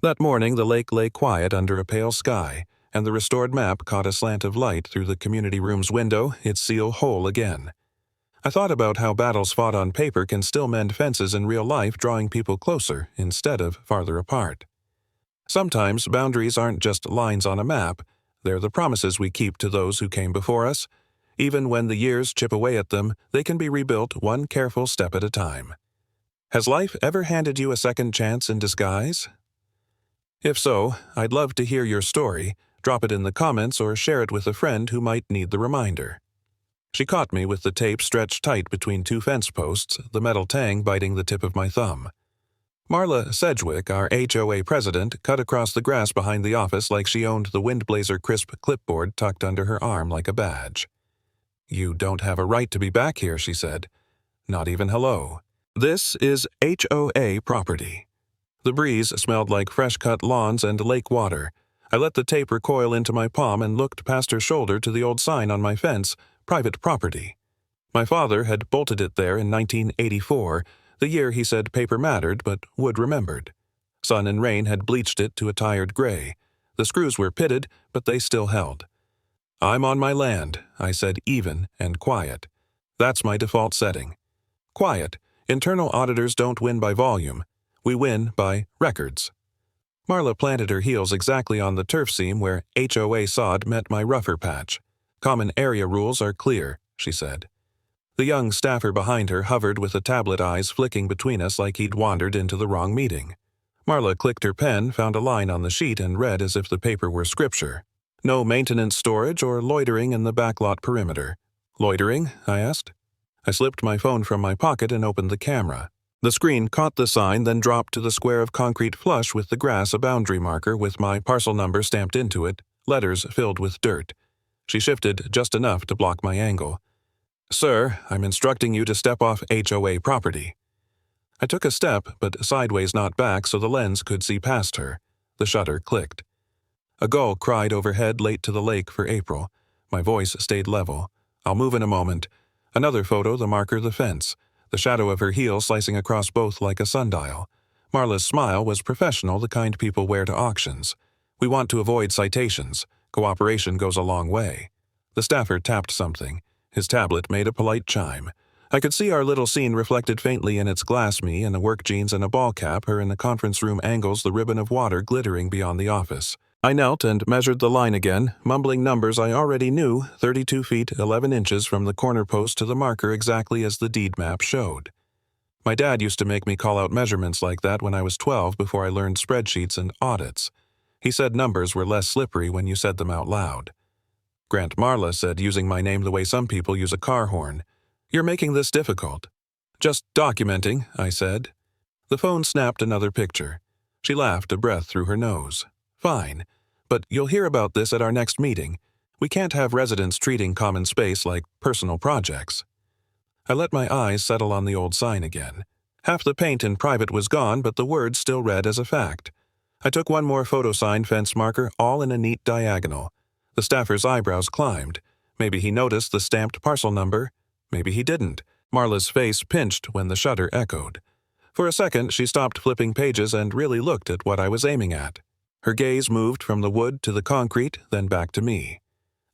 That morning the lake lay quiet under a pale sky, and the restored map caught a slant of light through the community room's window, its seal whole again. I thought about how battles fought on paper can still mend fences in real life, drawing people closer instead of farther apart. Sometimes boundaries aren't just lines on a map, they're the promises we keep to those who came before us. Even when the years chip away at them, they can be rebuilt one careful step at a time. Has life ever handed you a second chance in disguise? If so, I'd love to hear your story. Drop it in the comments or share it with a friend who might need the reminder. She caught me with the tape stretched tight between two fence posts, the metal tang biting the tip of my thumb. Marla Sedgwick, our HOA president, cut across the grass behind the office like she owned the Windblazer crisp clipboard tucked under her arm like a badge. "You don't have a right to be back here," she said. "Not even hello. This is HOA property." The breeze smelled like fresh-cut lawns and lake water. I let the tape recoil into my palm and looked past her shoulder to the old sign on my fence, "Private Property." My father had bolted it there in 1984, the year he said paper mattered but wood remembered. Sun and rain had bleached it to a tired gray. The screws were pitted, but they still held. "I'm on my land," I said, even and quiet. That's my default setting. Quiet. Internal auditors don't win by volume. We win by records. Marla planted her heels exactly on the turf seam where HOA sod met my rougher patch. "Common area rules are clear," she said. The young staffer behind her hovered with the tablet eyes flicking between us like he'd wandered into the wrong meeting. Marla clicked her pen, found a line on the sheet, and read as if the paper were scripture. "No maintenance storage or loitering in the backlot perimeter." "Loitering?" I asked. I slipped my phone from my pocket and opened the camera. The screen caught the sign, then dropped to the square of concrete flush with the grass, a boundary marker with my parcel number stamped into it, letters filled with dirt. She shifted just enough to block my angle. "Sir, I'm instructing you to step off HOA property." I took a step, but sideways, not back, so the lens could see past her. The shutter clicked. A gull cried overhead late to the lake for April. My voice stayed level. "I'll move in a moment." Another photo, the marker, the fence. The shadow of her heel slicing across both like a sundial. Marla's smile was professional, the kind people wear to auctions. "We want to avoid citations. Cooperation goes a long way." The staffer tapped something. His tablet made a polite chime. I could see our little scene reflected faintly in its glass, me in a work jeans and a ball cap, her in the conference room angles, the ribbon of water glittering beyond the office. I knelt and measured the line again, mumbling numbers I already knew, 32 feet 11 inches from the corner post to the marker exactly as the deed map showed. My dad used to make me call out measurements like that when I was 12 before I learned spreadsheets and audits. He said numbers were less slippery when you said them out loud. Grant Marla said, using my name the way some people use a car horn, "You're making this difficult." "Just documenting," I said. The phone snapped another picture. She laughed, a breath through her nose. "Fine, but you'll hear about this at our next meeting. We can't have residents treating common space like personal projects." I let my eyes settle on the old sign again. Half the paint in private was gone, but the words still read as a fact. I took one more photo sign fence marker, all in a neat diagonal. The staffer's eyebrows climbed. Maybe he noticed the stamped parcel number. Maybe he didn't. Marla's face pinched when the shutter echoed. For a second, she stopped flipping pages and really looked at what I was aiming at. Her gaze moved from the wood to the concrete, then back to me.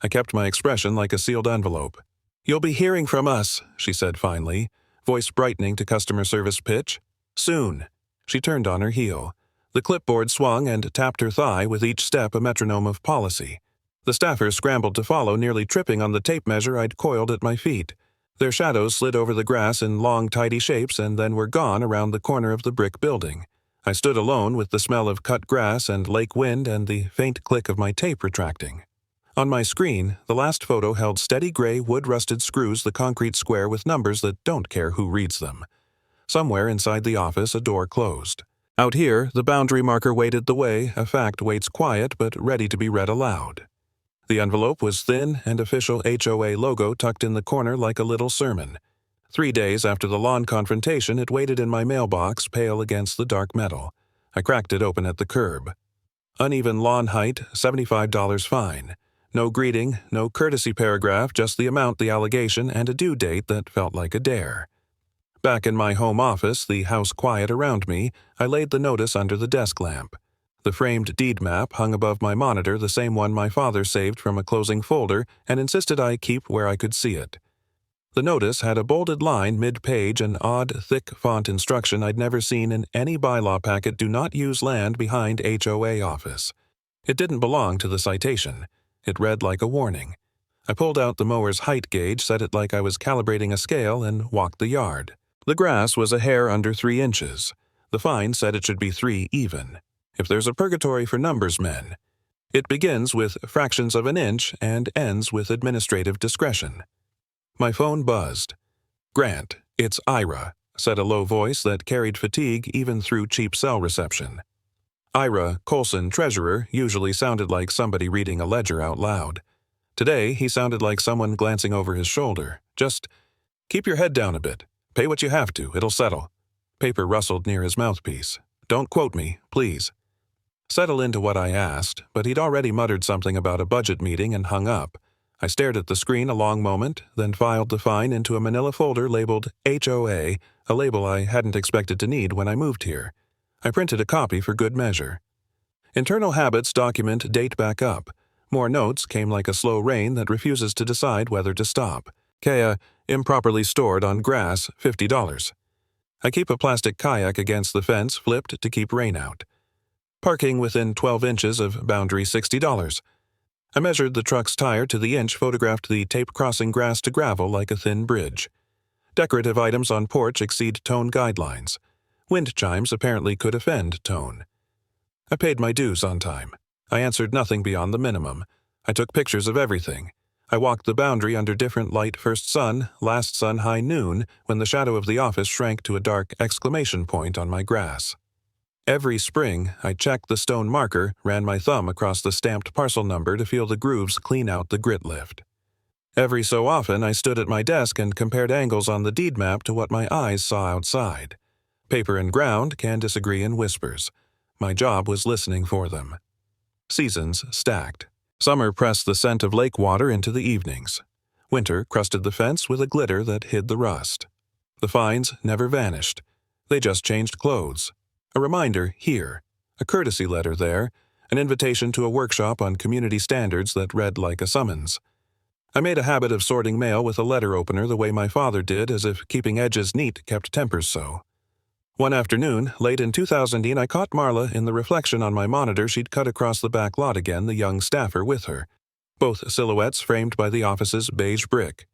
I kept my expression like a sealed envelope. "You'll be hearing from us," she said finally, voice brightening to customer service pitch. "Soon." She turned on her heel. The clipboard swung and tapped her thigh, with each step a metronome of policy. The staffers scrambled to follow, nearly tripping on the tape measure I'd coiled at my feet. Their shadows slid over the grass in long, tidy shapes and then were gone around the corner of the brick building. I stood alone with the smell of cut grass and lake wind and the faint click of my tape retracting. On my screen, the last photo held steady gray wood-rusted screws, the concrete square with numbers that don't care who reads them. Somewhere inside the office, a door closed. Out here, the boundary marker waited the way a fact waits, quiet but ready to be read aloud. The envelope was thin and official HOA logo tucked in the corner like a little sermon. 3 days after the lawn confrontation, it waited in my mailbox, pale against the dark metal. I cracked it open at the curb. Uneven lawn height, $75 fine. No greeting, no courtesy paragraph, just the amount, the allegation, and a due date that felt like a dare. Back in my home office, the house quiet around me, I laid the notice under the desk lamp. The framed deed map hung above my monitor, the same one my father saved from a closing folder and insisted I keep where I could see it. The notice had a bolded line mid-page and odd, thick font instruction I'd never seen in any bylaw packet: do not use land behind HOA office. It didn't belong to the citation. It read like a warning. I pulled out the mower's height gauge, set it like I was calibrating a scale, and walked the yard. The grass was a hair under 3 inches. The fine said it should be 3 even. If there's a purgatory for numbers men, it begins with fractions of an inch and ends with administrative discretion. My phone buzzed. "Grant, it's Ira," said a low voice that carried fatigue even through cheap cell reception. Ira Colson, treasurer, usually sounded like somebody reading a ledger out loud. Today, he sounded like someone glancing over his shoulder. "Just keep your head down a bit. Pay what you have to, it'll settle." Paper rustled near his mouthpiece. "Don't quote me, please." Settle into what I asked, but he'd already muttered something about a budget meeting and hung up. I stared at the screen a long moment, then filed the fine into a manila folder labeled HOA, a label I hadn't expected to need when I moved here. I printed a copy for good measure. Internal habits document date back up. More notes came like a slow rain that refuses to decide whether to stop. Kea, improperly stored on grass, $50. I keep a plastic kayak against the fence, flipped to keep rain out. Parking within 12 inches of boundary, $60. I measured the truck's tire to the inch, photographed the tape crossing grass to gravel like a thin bridge. Decorative items on porch exceed tone guidelines. Wind chimes apparently could offend tone. I paid my dues on time. I answered nothing beyond the minimum. I took pictures of everything. I walked the boundary under different light: first sun, last sun, high noon, when the shadow of the office shrank to a dark exclamation point on my grass. Every spring, I checked the stone marker, ran my thumb across the stamped parcel number to feel the grooves clean out the grit lift. Every so often, I stood at my desk and compared angles on the deed map to what my eyes saw outside. Paper and ground can disagree in whispers. My job was listening for them. Seasons stacked. Summer pressed the scent of lake water into the evenings. Winter crusted the fence with a glitter that hid the rust. The fines never vanished. They just changed clothes. A reminder here, a courtesy letter there, an invitation to a workshop on community standards that read like a summons. I made a habit of sorting mail with a letter opener the way my father did, as if keeping edges neat kept tempers so. One afternoon, late in 2000, I caught Marla in the reflection on my monitor. She'd cut across the back lot again, the young staffer with her, both silhouettes framed by the office's beige brick.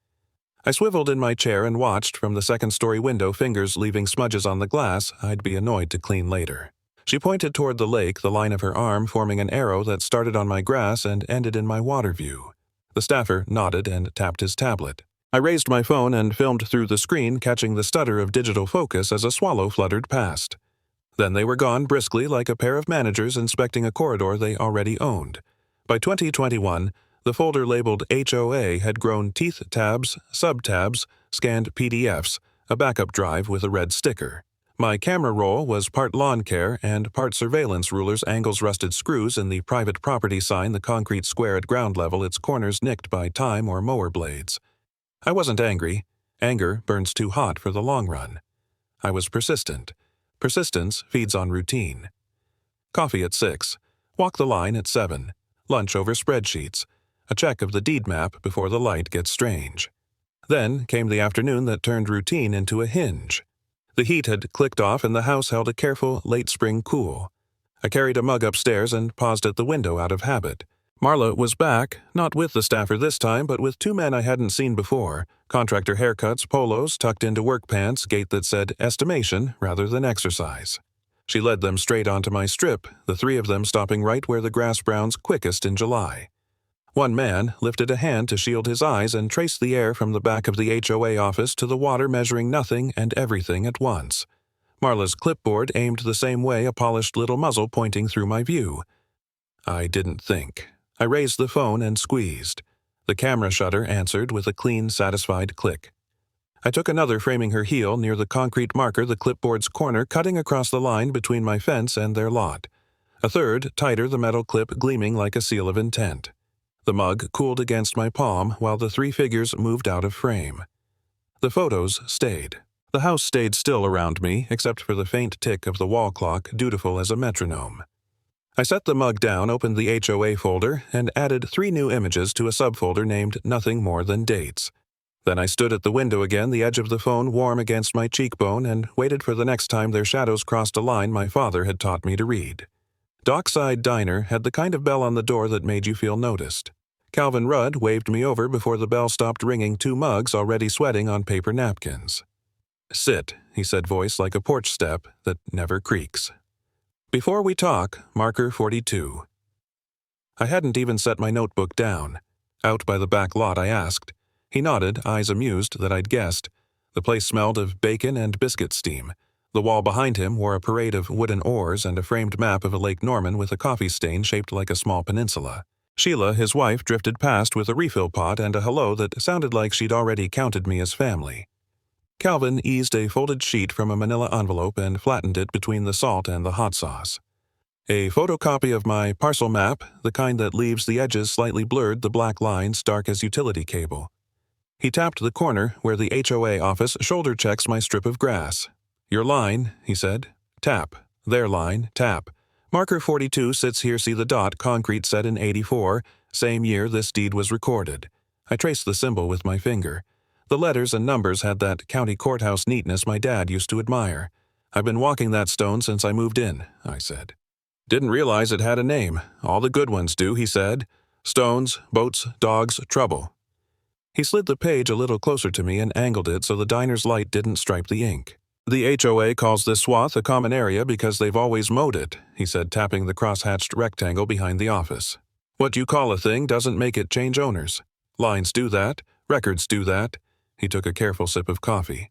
I swiveled in my chair and watched from the second-story window, fingers leaving smudges on the glass I'd be annoyed to clean later. She pointed toward the lake, the line of her arm forming an arrow that started on my grass and ended in my water view. The staffer nodded and tapped his tablet. I raised my phone and filmed through the screen, catching the stutter of digital focus as a swallow fluttered past. Then they were gone briskly, like a pair of managers inspecting a corridor they already owned. By 2021, the folder labeled HOA had grown teeth tabs, sub-tabs, scanned PDFs, a backup drive with a red sticker. My camera roll was part lawn care and part surveillance rulers, angles, rusted screws in the private property sign, the concrete square at ground level, its corners nicked by time or mower blades. I wasn't angry. Anger burns too hot for the long run. I was persistent. Persistence feeds on routine. Coffee at 6. Walk the line at 7. Lunch over spreadsheets. A check of the deed map before the light gets strange. Then came the afternoon that turned routine into a hinge. The heat had clicked off and the house held a careful late spring cool. I carried a mug upstairs and paused at the window out of habit. Marla was back, not with the staffer this time, but with 2 men I hadn't seen before. Contractor haircuts, polos tucked into work pants, gait that said estimation rather than exercise. She led them straight onto my strip, the 3 of them stopping right where the grass browns quickest in July. One man lifted a hand to shield his eyes and traced the air from the back of the HOA office to the water, measuring nothing and everything at once. Marla's clipboard aimed the same way, a polished little muzzle pointing through my view. I didn't think. I raised the phone and squeezed. The camera shutter answered with a clean, satisfied click. I took another, framing her heel near the concrete marker, the clipboard's corner cutting across the line between my fence and their lot. A third, tighter, the metal clip gleaming like a seal of intent. The mug cooled against my palm while the 3 figures moved out of frame. The photos stayed. The house stayed still around me, except for the faint tick of the wall clock, dutiful as a metronome. I set the mug down, opened the HOA folder, and added 3 new images to a subfolder named Nothing More Than Dates. Then I stood at the window again, the edge of the phone warm against my cheekbone, and waited for the next time their shadows crossed a line my father had taught me to read. Dockside Diner had the kind of bell on the door that made you feel noticed. Calvin Rudd waved me over before the bell stopped ringing 2 mugs already sweating on paper napkins. "Sit," he said, voice like a porch step that never creaks. "Before we talk, marker 42. I hadn't even set my notebook down. Out by the back lot, I asked. He nodded, eyes amused that I'd guessed. The place smelled of bacon and biscuit steam. The wall behind him wore a parade of wooden oars and a framed map of a Lake Norman with a coffee stain shaped like a small peninsula. Sheila, his wife, drifted past with a refill pot and a hello that sounded like she'd already counted me as family. Calvin eased a folded sheet from a manila envelope and flattened it between the salt and the hot sauce. A photocopy of my parcel map, the kind that leaves the edges slightly blurred, the black lines dark as utility cable. He tapped the corner where the HOA office shoulder checks my strip of grass. "Your line," he said. "Tap. Their line, tap. Marker 42 sits here, see the dot, concrete set in 84, same year this deed was recorded." I traced the symbol with my finger. The letters and numbers had that county courthouse neatness my dad used to admire. "I've been walking that stone since I moved in," I said. "Didn't realize it had a name. All the good ones do," he said. "Stones, boats, dogs, trouble." He slid the page a little closer to me and angled it so the diner's light didn't stripe the ink. "The HOA calls this swath a common area because they've always mowed it," he said, tapping the cross-hatched rectangle behind the office. "What you call a thing doesn't make it change owners. Lines do that. Records do that." He took a careful sip of coffee.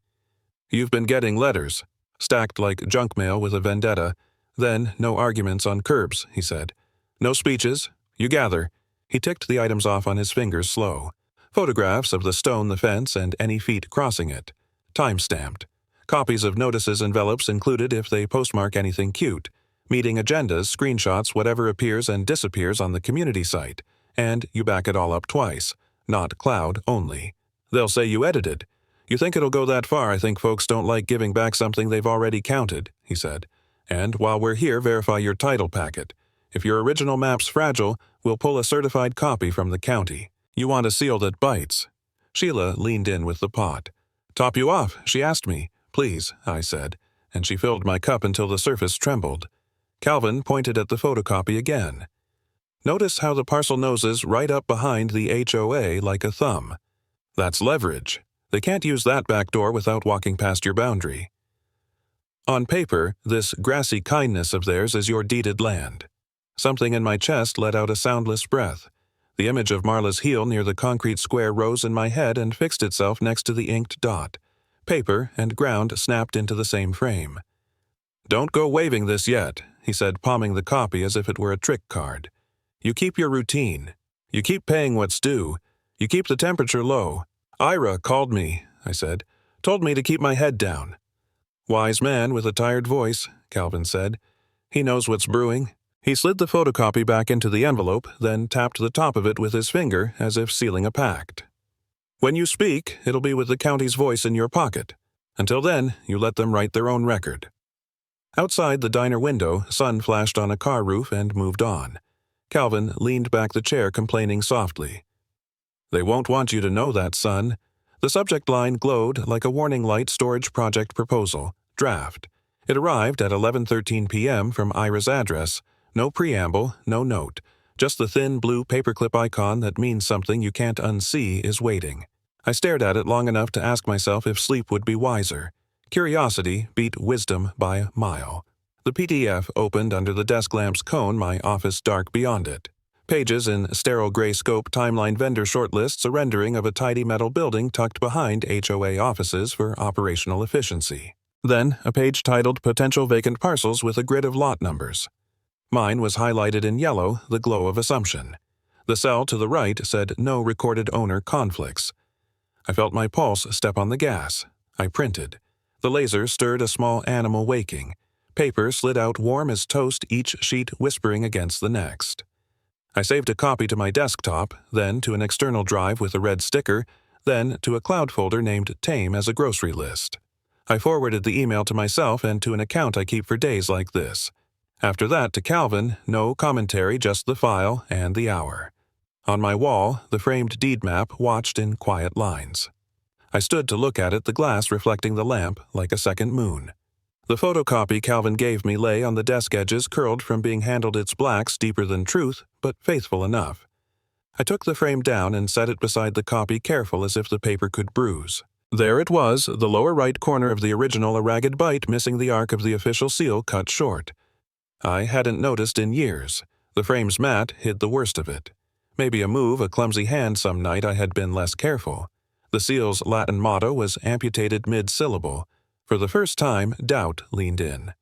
"You've been getting letters, stacked like junk mail with a vendetta. Then, no arguments on curbs," he said. "No speeches. You gather." He ticked the items off on his fingers slow. Photographs of the stone, the fence, and any feet crossing it. Time-stamped. Copies of notices envelopes included if they postmark anything cute. Meeting agendas, screenshots, whatever appears and disappears on the community site. And you back it all up twice. Not cloud only. They'll say you edited. "You think it'll go that far? I think folks don't like giving back something they've already counted," he said. "And while we're here, verify your title packet. If your original map's fragile, we'll pull a certified copy from the county. You want a seal that bites." Sheila leaned in with the pot. "Top you off?" she asked me. "Please," I said, and she filled my cup until the surface trembled. Calvin pointed at the photocopy again. "Notice how the parcel noses right up behind the HOA like a thumb. That's leverage. They can't use that back door without walking past your boundary. On paper, this grassy kindness of theirs is your deeded land." Something in my chest let out a soundless breath. The image of Marla's heel near the concrete square rose in my head and fixed itself next to the inked dot. Paper and ground snapped into the same frame. "Don't go waving this yet," he said, palming the copy as if it were a trick card. "You keep your routine. You keep paying what's due. You keep the temperature low. Ira called me," I said. "Told me to keep my head down." "Wise man with a tired voice," Calvin said. "He knows what's brewing." He slid the photocopy back into the envelope, then tapped the top of it with his finger as if sealing a pact. "When you speak, it'll be with the county's voice in your pocket. Until then, you let them write their own record." Outside the diner window, sun flashed on a car roof and moved on. Calvin leaned back the chair, complaining softly. "They won't want you to know that, son." The subject line glowed like a warning light storage project proposal, draft. It arrived at 11:13 p.m. from Ira's address. No preamble, no note. Just the thin blue paperclip icon that means something you can't unsee is waiting. I stared at it long enough to ask myself if sleep would be wiser. Curiosity beat wisdom by a mile. The PDF opened under the desk lamp's cone, my office dark beyond it. Pages in sterile gray scope timeline vendor shortlists, a rendering of a tidy metal building tucked behind HOA offices for operational efficiency. Then, a page titled Potential Vacant Parcels with a grid of lot numbers. Mine was highlighted in yellow, the glow of assumption. The cell to the right said no recorded owner conflicts. I felt my pulse step on the gas. I printed. The laser stirred a small animal waking. Paper slid out warm as toast, each sheet whispering against the next. I saved a copy to my desktop, then to an external drive with a red sticker, then to a cloud folder named Tame as a grocery list. I forwarded the email to myself and to an account I keep for days like this. After that to Calvin, no commentary, just the file and the hour. On my wall, the framed deed map watched in quiet lines. I stood to look at it, the glass reflecting the lamp like a second moon. The photocopy Calvin gave me lay on the desk edges, curled from being handled, its blacks deeper than truth, but faithful enough. I took the frame down and set it beside the copy, careful as if the paper could bruise. There it was, the lower right corner of the original, a ragged bite missing the arc of the official seal cut short. I hadn't noticed in years. The frame's mat hid the worst of it. Maybe a move, a clumsy hand some night I had been less careful. The seal's Latin motto was amputated mid-syllable. For the first time, doubt leaned in.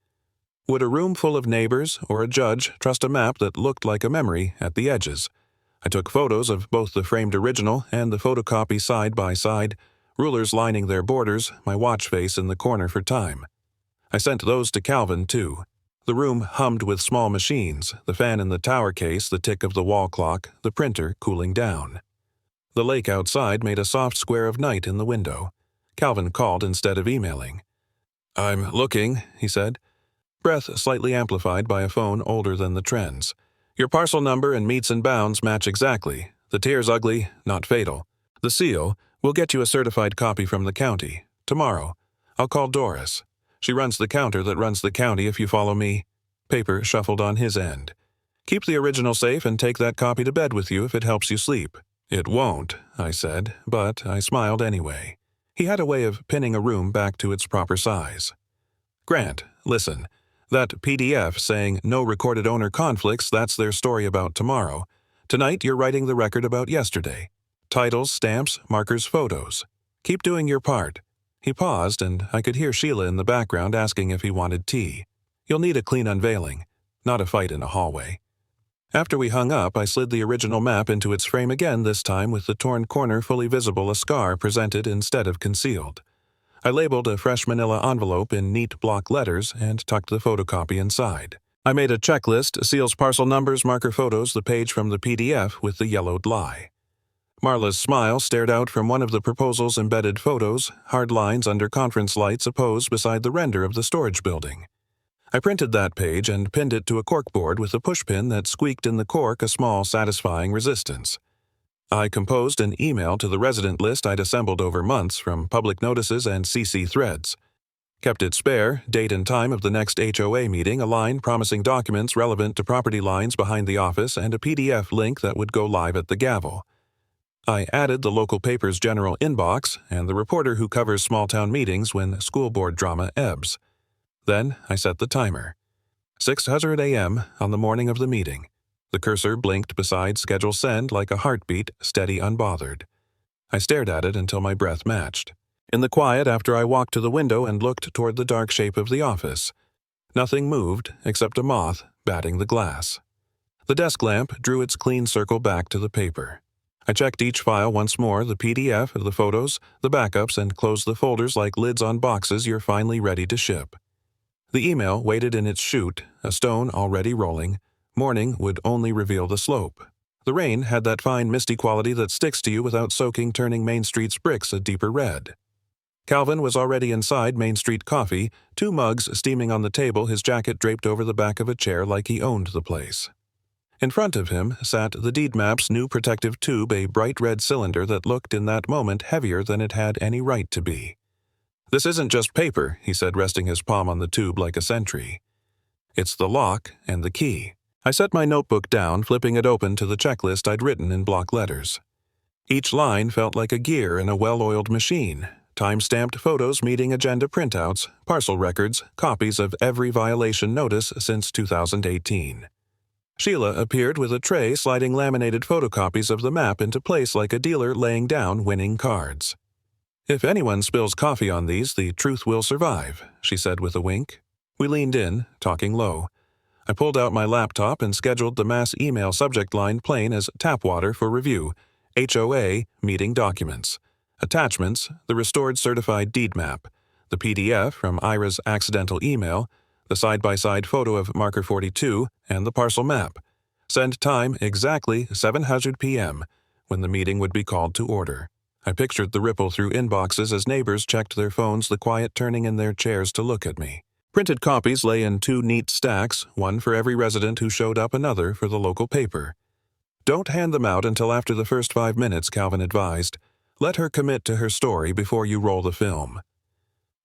Would a room full of neighbors or a judge trust a map that looked like a memory at the edges? I took photos of both the framed original and the photocopy side by side, rulers lining their borders, my watch face in the corner for time. I sent those to Calvin, too. The room hummed with small machines, the fan in the tower case, the tick of the wall clock, the printer cooling down. The lake outside made a soft square of night in the window. Calvin called instead of emailing. "I'm looking," he said. Breath slightly amplified by a phone older than the trends. "Your parcel number and meets and bounds match exactly. The tear's ugly, not fatal. The seal, we'll get you a certified copy from the county. Tomorrow. I'll call Doris. She runs the counter that runs the county, if you follow me." Paper shuffled on his end. "Keep the original safe and take that copy to bed with you if it helps you sleep." "It won't," I said, but I smiled anyway. He had a way of pinning a room back to its proper size. "Grant, listen. That PDF saying no recorded owner conflicts, that's their story about tomorrow. Tonight you're writing the record about yesterday. Titles, stamps, markers, photos. Keep doing your part." He paused, and I could hear Sheila in the background asking if he wanted tea. "You'll need a clean unveiling, not a fight in a hallway." After we hung up, I slid the original map into its frame again, this time with the torn corner fully visible, a scar presented instead of concealed. I labeled a fresh manila envelope in neat block letters and tucked the photocopy inside. I made a checklist, seals, parcel numbers, marker photos, the page from the PDF with the yellowed lie. Marla's smile stared out from one of the proposal's embedded photos, hard lines under conference lights apposed beside the render of the storage building. I printed that page and pinned it to a corkboard with a pushpin that squeaked in the cork, a small, satisfying resistance. I composed an email to the resident list I'd assembled over months from public notices and CC threads. Kept it spare, date and time of the next HOA meeting, a line promising documents relevant to property lines behind the office, and a PDF link that would go live at the gavel. I added the local paper's general inbox and the reporter who covers small-town meetings when school board drama ebbs. Then I set the timer. 6:00 a.m. on the morning of the meeting. The cursor blinked beside schedule send like a heartbeat, steady, unbothered. I stared at it until my breath matched. In the quiet after I walked to the window and looked toward the dark shape of the office. Nothing moved except a moth batting the glass. The desk lamp drew its clean circle back to the paper. I checked each file once more, the PDF, the photos, the backups, and closed the folders like lids on boxes you're finally ready to ship. The email waited in its chute, a stone already rolling. Morning would only reveal the slope. The rain had that fine misty quality that sticks to you without soaking, turning Main Street's bricks a deeper red. Calvin was already inside Main Street Coffee, 2 mugs steaming on the table, his jacket draped over the back of a chair like he owned the place. In front of him sat the deed map's new protective tube, a bright red cylinder that looked in that moment heavier than it had any right to be. "This isn't just paper," he said, resting his palm on the tube like a sentry. "It's the lock and the key." I set my notebook down, flipping it open to the checklist I'd written in block letters. Each line felt like a gear in a well-oiled machine. Time-stamped photos meeting agenda printouts, parcel records, copies of every violation notice since 2018. Sheila appeared with a tray sliding laminated photocopies of the map into place like a dealer laying down winning cards. "If anyone spills coffee on these, the truth will survive," she said with a wink. We leaned in, talking low. I pulled out my laptop and scheduled the mass email subject line plain as tap water for review, HOA meeting documents. Attachments, the restored certified deed map, the PDF from Ira's accidental email, the side-by-side photo of marker 42, and the parcel map. Send time exactly 7:00 p.m., when the meeting would be called to order. I pictured the ripple through inboxes as neighbors checked their phones, the quiet turning in their chairs to look at me. Printed copies lay in 2 neat stacks, one for every resident who showed up, another for the local paper. Don't hand them out until after the first 5 minutes, Calvin advised. Let her commit to her story before you roll the film.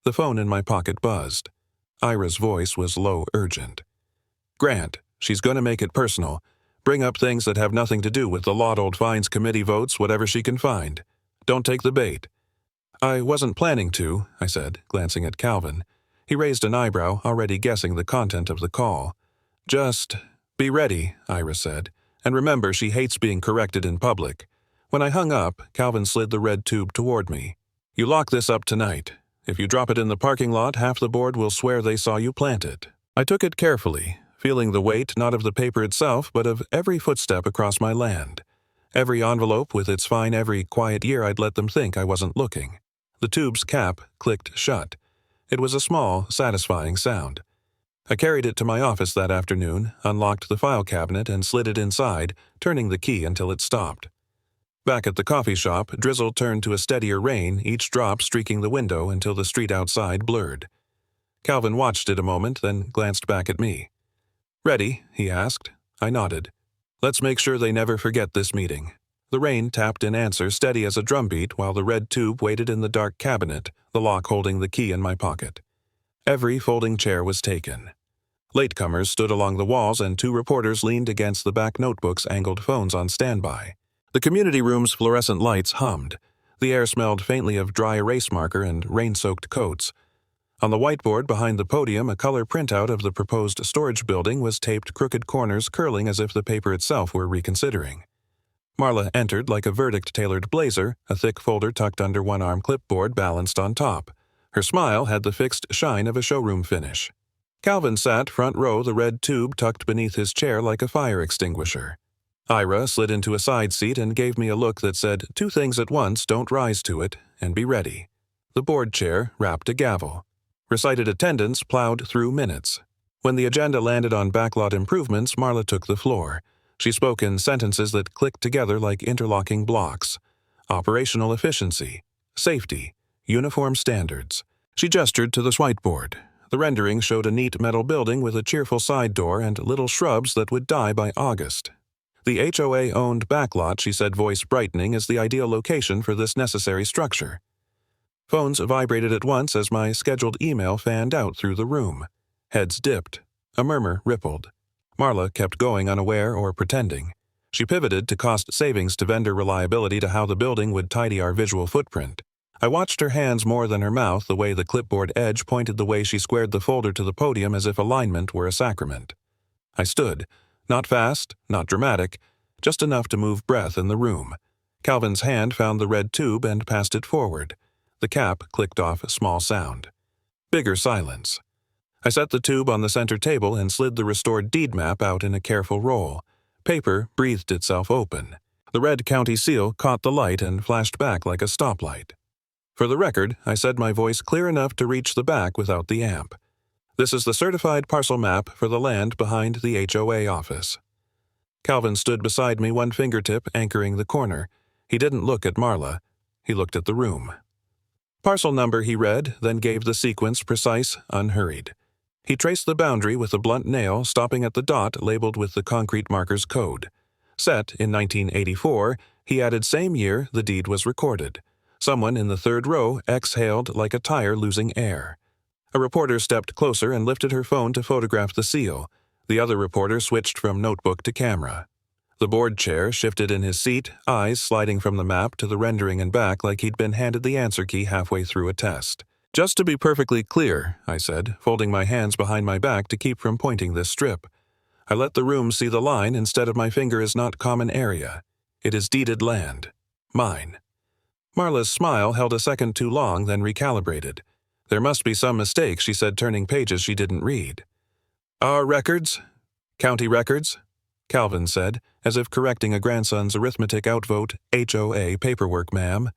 The phone in my pocket buzzed. Ira's voice was low, urgent. Grant, she's going to make it personal. Bring up things that have nothing to do with the Laud Fines Committee votes, whatever she can find. Don't take the bait. I wasn't planning to, I said, glancing at Calvin. He raised an eyebrow, already guessing the content of the call. Just be ready, Ira said, and remember she hates being corrected in public. When I hung up, Calvin slid the red tube toward me. You lock this up tonight. If you drop it in the parking lot, half the board will swear they saw you plant it. I took it carefully, feeling the weight not of the paper itself, but of every footstep across my land. Every envelope with its fine every quiet year I'd let them think I wasn't looking. The tube's cap clicked shut. It was a small, satisfying sound. I carried it to my office that afternoon, unlocked the file cabinet, and slid it inside, turning the key until it stopped. Back at the coffee shop, drizzle turned to a steadier rain, each drop streaking the window until the street outside blurred. Calvin watched it a moment, then glanced back at me. Ready? He asked. I nodded. Let's make sure they never forget this meeting. The rain tapped in answer, steady as a drumbeat, while the red tube waited in the dark cabinet, the lock holding the key in my pocket. Every folding chair was taken. Latecomers stood along the walls, and 2 reporters leaned against the back notebooks, angled phones on standby. The community room's fluorescent lights hummed. The air smelled faintly of dry erase marker and rain-soaked coats. On the whiteboard behind the podium, a color printout of the proposed storage building was taped, crooked corners curling as if the paper itself were reconsidering. Marla entered like a verdict-tailored blazer, a thick folder tucked under one-arm clipboard balanced on top. Her smile had the fixed shine of a showroom finish. Calvin sat front row, the red tube tucked beneath his chair like a fire extinguisher. Ira slid into a side seat and gave me a look that said, 2 things at once, don't rise to it, and be ready. The board chair rapped a gavel. Recited attendance plowed through minutes. When the agenda landed on backlot improvements, Marla took the floor. She spoke in sentences that clicked together like interlocking blocks. Operational efficiency, safety, uniform standards. She gestured to the whiteboard. The rendering showed a neat metal building with a cheerful side door and little shrubs that would die by August. The HOA-owned backlot, she said, voice brightening, is the ideal location for this necessary structure. Phones vibrated at once as my scheduled email fanned out through the room. Heads dipped. A murmur rippled. Marla kept going, unaware or pretending. She pivoted to cost savings, to vendor reliability, to how the building would tidy our visual footprint. I watched her hands more than her mouth, the way the clipboard edge pointed, the way she squared the folder to the podium as if alignment were a sacrament. I stood. Not fast, not dramatic, just enough to move breath in the room. Calvin's hand found the red tube and passed it forward. The cap clicked off a small sound. Bigger silence. I set the tube on the center table and slid the restored deed map out in a careful roll. Paper breathed itself open. The red county seal caught the light and flashed back like a stoplight. For the record, I said, my voice clear enough to reach the back without the amp. This is the certified parcel map for the land behind the HOA office. Calvin stood beside me, one fingertip anchoring the corner. He didn't look at Marla. He looked at the room. Parcel number, he read, then gave the sequence, precise, unhurried. He traced the boundary with a blunt nail, stopping at the dot labeled with the concrete marker's code. Set in 1984, he added same year the deed was recorded. Someone in the third row exhaled like a tire losing air. A reporter stepped closer and lifted her phone to photograph the seal. The other reporter switched from notebook to camera. The board chair shifted in his seat, eyes sliding from the map to the rendering and back like he'd been handed the answer key halfway through a test. Just to be perfectly clear, I said, folding my hands behind my back to keep from pointing this strip. I let the room see the line. Instead of my finger is not common area. It is deeded land. Mine. Marla's smile held a second too long, then recalibrated. There must be some mistake, she said, turning pages she didn't read. Our records? County records? Calvin said, as if correcting a grandson's arithmetic outvote, HOA paperwork, ma'am.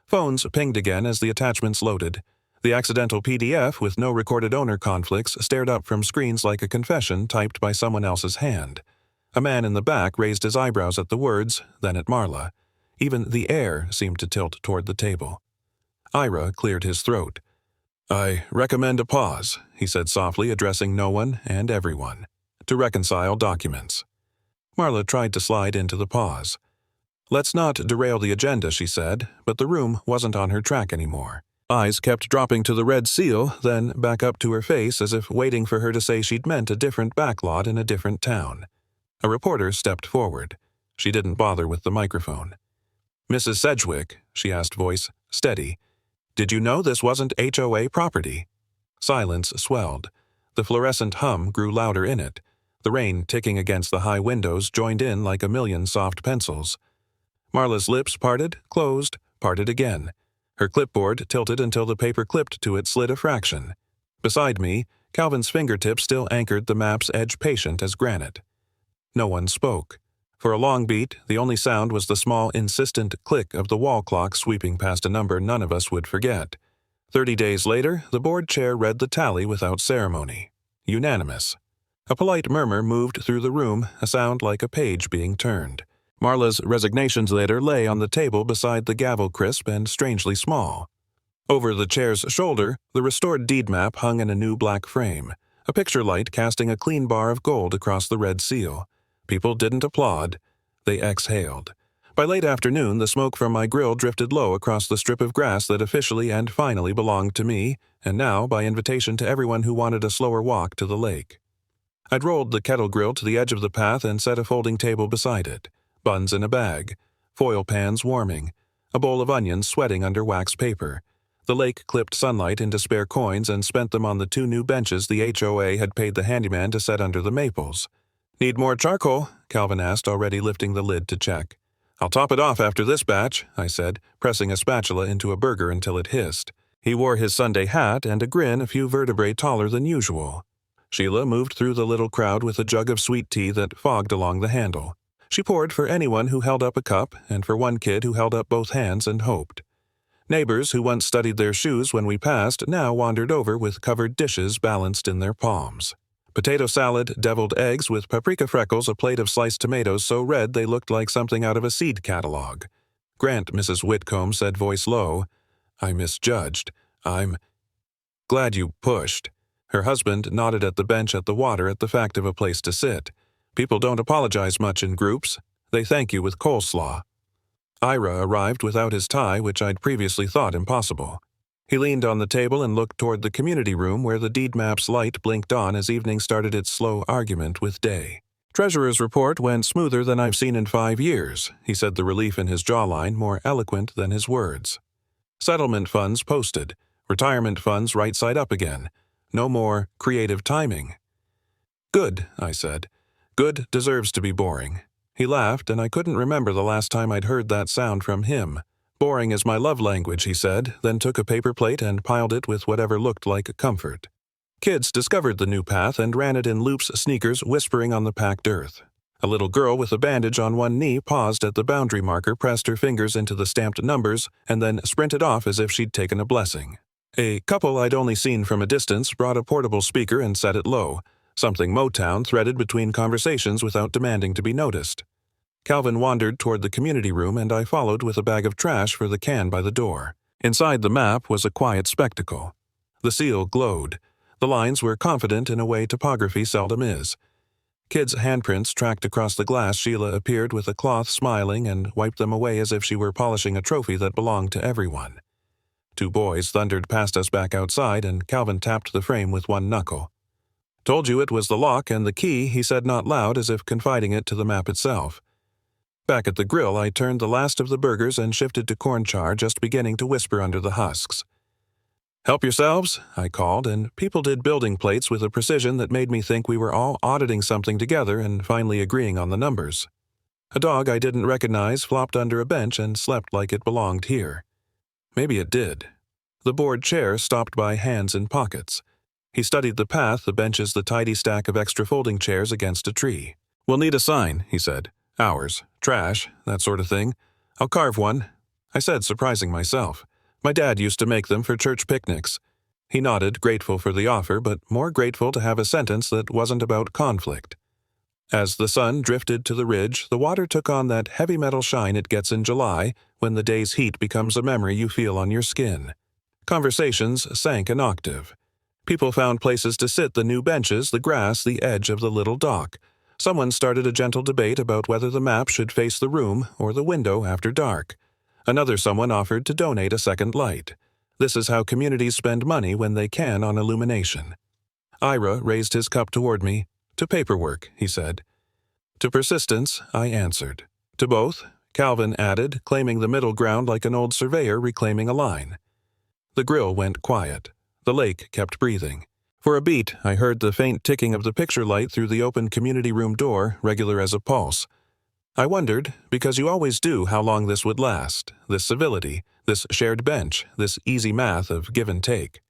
Phones pinged again as the attachments loaded. The accidental PDF, with no recorded owner conflicts, stared up from screens like a confession typed by someone else's hand. A man in the back raised his eyebrows at the words, then at Marla. Even the air seemed to tilt toward the table. Ira cleared his throat. I recommend a pause, he said softly, addressing no one and everyone, to reconcile documents. Marla tried to slide into the pause. Let's not derail the agenda, she said, but the room wasn't on her track anymore. Eyes kept dropping to the red seal, then back up to her face as if waiting for her to say she'd meant a different backlot in a different town. A reporter stepped forward. She didn't bother with the microphone. Mrs. Sedgwick, she asked, voice steady, did you know this wasn't HOA property? Silence swelled. The fluorescent hum grew louder in it. The rain ticking against the high windows joined in like a million soft pencils. Marla's lips parted, closed, parted again. Her clipboard tilted until the paper clipped to it slid a fraction. Beside me, Calvin's fingertips still anchored the map's edge patient as granite. No one spoke. For a long beat, the only sound was the small, insistent click of the wall clock sweeping past a number none of us would forget. 30 days later, the board chair read the tally without ceremony. Unanimous. A polite murmur moved through the room, a sound like a page being turned. Marla's resignations letter lay on the table beside the gavel, crisp and strangely small. Over the chair's shoulder, the restored deed map hung in a new black frame, a picture light casting a clean bar of gold across the red seal. People didn't applaud. They exhaled. By late afternoon, the smoke from my grill drifted low across the strip of grass that officially and finally belonged to me, and now by invitation to everyone who wanted a slower walk to the lake. I'd rolled the kettle grill to the edge of the path and set a folding table beside it. Buns in a bag, foil pans warming, a bowl of onions sweating under wax paper. The lake clipped sunlight into spare coins and spent them on the 2 new benches the HOA had paid the handyman to set under the maples. Need more charcoal? Calvin asked, already lifting the lid to check. I'll top it off after this batch, I said, pressing a spatula into a burger until it hissed. He wore his Sunday hat and a grin a few vertebrae taller than usual. Sheila moved through the little crowd with a jug of sweet tea that fogged along the handle. She poured for anyone who held up a cup and for one kid who held up both hands and hoped. Neighbors who once studied their shoes when we passed now wandered over with covered dishes balanced in their palms. Potato salad, deviled eggs with paprika freckles, a plate of sliced tomatoes so red they looked like something out of a seed catalog. Grant, Mrs. Whitcomb said, voice low, I misjudged. I'm glad you pushed. Her husband nodded at the bench at the water at the fact of a place to sit. People don't apologize much in groups. They thank you with coleslaw. Ira arrived without his tie, which I'd previously thought impossible. He leaned on the table and looked toward the community room where the deed map's light blinked on as evening started its slow argument with day. Treasurer's report went smoother than I've seen in 5 years, he said, the relief in his jawline more eloquent than his words. Settlement funds posted. Retirement funds right side up again. No more creative timing. Good, I said. Good deserves to be boring. He laughed, and I couldn't remember the last time I'd heard that sound from him. Boring is my love language, he said, then took a paper plate and piled it with whatever looked like comfort. Kids discovered the new path and ran it in Loop's sneakers, whispering on the packed earth. A little girl with a bandage on one knee paused at the boundary marker, pressed her fingers into the stamped numbers, and then sprinted off as if she'd taken a blessing. A couple I'd only seen from a distance brought a portable speaker and set it low, something Motown threaded between conversations without demanding to be noticed. Calvin wandered toward the community room, and I followed with a bag of trash for the can by the door. Inside the map was a quiet spectacle. The seal glowed. The lines were confident in a way topography seldom is. Kids' handprints tracked across the glass. Sheila appeared with a cloth, smiling, and wiped them away as if she were polishing a trophy that belonged to everyone. 2 boys thundered past us back outside, and Calvin tapped the frame with one knuckle. Told you it was the lock and the key, he said not loud, as if confiding it to the map itself. Back at the grill, I turned the last of the burgers and shifted to corn char, just beginning to whisper under the husks. Help yourselves, I called, and people did building plates with a precision that made me think we were all auditing something together and finally agreeing on the numbers. A dog I didn't recognize flopped under a bench and slept like it belonged here. Maybe it did. The board chair stopped by, hands in pockets. He studied the path, the benches, the tidy stack of extra folding chairs against a tree. We'll need a sign, he said. Ours, trash, that sort of thing. I'll carve one, I said, surprising myself. My dad used to make them for church picnics. He nodded, grateful for the offer, but more grateful to have a sentence that wasn't about conflict. As the sun drifted to the ridge, the water took on that heavy metal shine it gets in July when the day's heat becomes a memory you feel on your skin. Conversations sank an octave. People found places to sit: the new benches, the grass, the edge of the little dock. Someone started a gentle debate about whether the map should face the room or the window after dark. Another someone offered to donate a second light. This is how communities spend money when they can on illumination. Ira raised his cup toward me. To paperwork, he said. To persistence, I answered. To both, Calvin added, claiming the middle ground like an old surveyor reclaiming a line. The grill went quiet. The lake kept breathing. For a beat, I heard the faint ticking of the picture light through the open community room door, regular as a pulse. I wondered, because you always do, how long this would last, this civility, this shared bench, this easy math of give and take.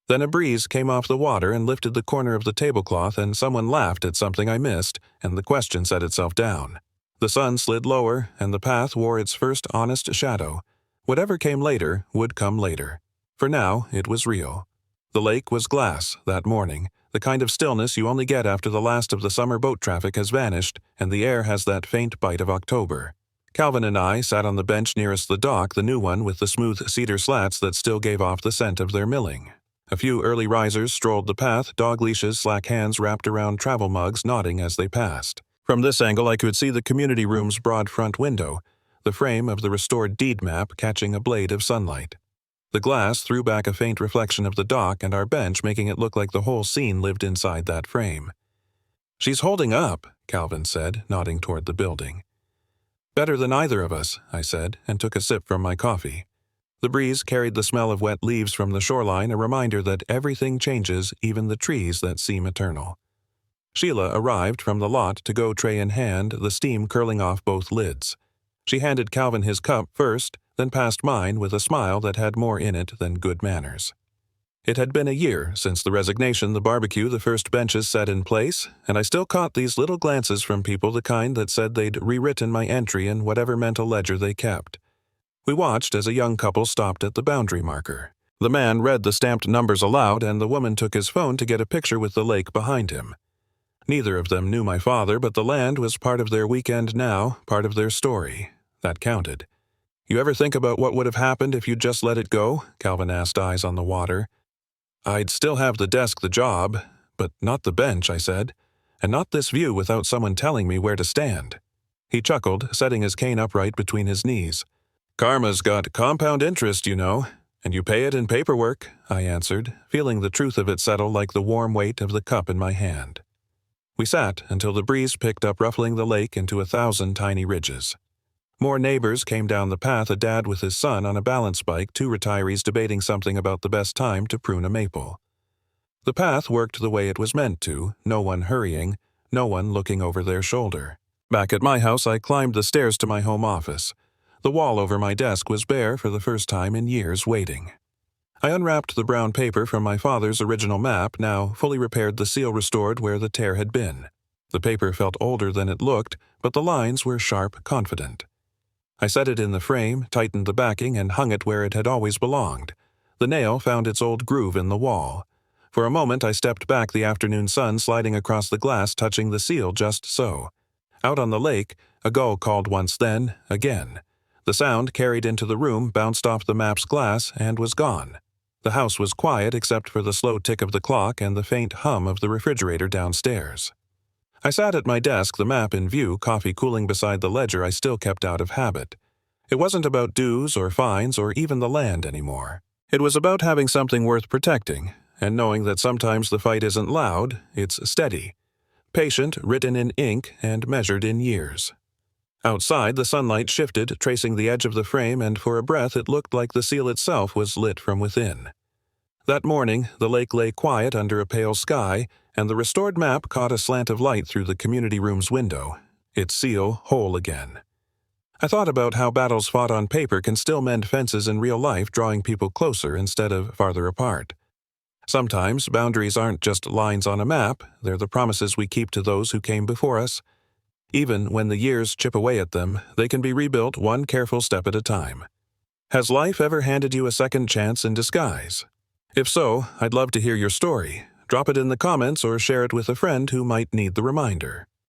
Then a breeze came off the water and lifted the corner of the tablecloth, and someone laughed at something I missed, and the question set itself down. The sun slid lower, and the path wore its first honest shadow. Whatever came later would come later. For now, it was real. The lake was glass that morning, the kind of stillness you only get after the last of the summer boat traffic has vanished and the air has that faint bite of October. Calvin and I sat on the bench nearest the dock, the new one with the smooth cedar slats that still gave off the scent of their milling. A few early risers strolled the path, dog leashes, slack hands wrapped around travel mugs, nodding as they passed. From this angle I could see the community room's broad front window, the frame of the restored deed map catching a blade of sunlight. The glass threw back a faint reflection of the dock and our bench, making it look like the whole scene lived inside that frame. "She's holding up," Calvin said, nodding toward the building. "Better than either of us," I said, and took a sip from my coffee. The breeze carried the smell of wet leaves from the shoreline, a reminder that everything changes, even the trees that seem eternal. Sheila arrived from the lot to go tray in hand, the steam curling off both lids. She handed Calvin his cup first, then passed mine with a smile that had more in it than good manners. It had been a year since the resignation, the barbecue, the first benches set in place, and I still caught these little glances from people, the kind that said they'd rewritten my entry in whatever mental ledger they kept. We watched as a young couple stopped at the boundary marker. The man read the stamped numbers aloud, and the woman took his phone to get a picture with the lake behind him. Neither of them knew my father, but the land was part of their weekend now, part of their story. That counted. "You ever think about what would have happened if you'd just let it go?" Calvin asked, eyes on the water. "I'd still have the desk, the job, but not the bench," I said, "and not this view without someone telling me where to stand." He chuckled, setting his cane upright between his knees. "Karma's got compound interest, you know, and you pay it in paperwork," I answered, feeling the truth of it settle like the warm weight of the cup in my hand. We sat until the breeze picked up, ruffling the lake into 1,000 tiny ridges. More neighbors came down the path, a dad with his son on a balance bike, two retirees debating something about the best time to prune a maple. The path worked the way it was meant to, no one hurrying, no one looking over their shoulder. Back at my house, I climbed the stairs to my home office. The wall over my desk was bare for the first time in years, waiting. I unwrapped the brown paper from my father's original map, now fully repaired, the seal restored where the tear had been. The paper felt older than it looked, but the lines were sharp, confident. I set it in the frame, tightened the backing, and hung it where it had always belonged. The nail found its old groove in the wall. For a moment I stepped back, the afternoon sun sliding across the glass, touching the seal just so. Out on the lake, a gull called once, then again. The sound carried into the room, bounced off the map's glass, and was gone. The house was quiet except for the slow tick of the clock and the faint hum of the refrigerator downstairs. I sat at my desk, the map in view, coffee cooling beside the ledger I still kept out of habit. It wasn't about dues or fines or even the land anymore. It was about having something worth protecting, and knowing that sometimes the fight isn't loud, it's steady. Patient, written in ink, and measured in years. Outside, the sunlight shifted, tracing the edge of the frame, and for a breath it looked like the seal itself was lit from within. That morning, the lake lay quiet under a pale sky, and the restored map caught a slant of light through the community room's window, its seal whole again. I thought about how battles fought on paper can still mend fences in real life, drawing people closer instead of farther apart. Sometimes boundaries aren't just lines on a map, they're the promises we keep to those who came before us. Even when the years chip away at them, they can be rebuilt one careful step at a time. Has life ever handed you a second chance in disguise? If so, I'd love to hear your story. Drop it in the comments or share it with a friend who might need the reminder.